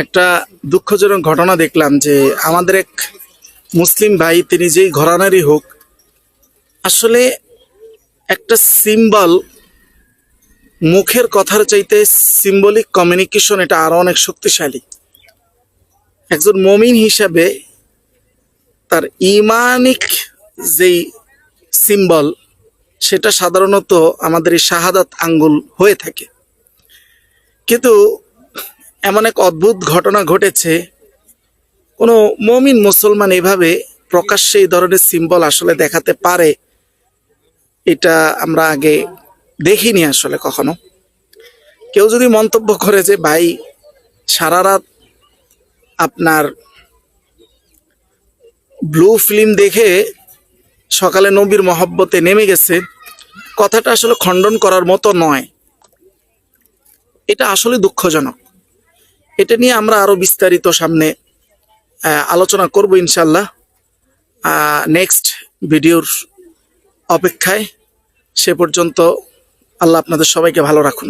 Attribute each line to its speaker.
Speaker 1: একটা দুঃখজনক ঘটনা দেখলাম যে আমাদের এক মুসলিম ভাই, তিনি যেই ঘরানারই হোক, আসলে একটা সিম্বল, মুখের কথার চাইতে সিম্বলিক কমিউনিকেশন এটা আরো অনেক শক্তিশালী। একজন মুমিন হিসাবে তার ইমানিক যেই সিম্বল, সেটা সাধারণত আমাদের এই শাহাদাত আঙ্গুল হয়ে থাকে। কিন্তু এমন এক অদ্ভুত ঘটনা ঘটেছে, কোনো মুমিন মুসলমান এভাবে প্রকাশ্যে এই ধরনের সিম্বল আসলে দেখাতে পারে, এটা আমরা আগে দেখিনি আসলে কখনো। কেউ যদি মন্তব্য করে যে ভাই সারা রাত আপনার ব্লু ফিল্ম দেখে সকালে নবীর মহব্বতে নেমে গেছে, কথাটা আসলে খণ্ডন করার মতো নয়। এটা আসলে দুঃখজনক। এটা নিয়ে আমরা আরো বিস্তারিত সামনে আলোচনা করব ইনশাল্লাহ, নেক্সট ভিডিওর অপেক্ষায়। সে পর্যন্ত আল্লাহ আপনাদের সবাইকে ভালো রাখুন।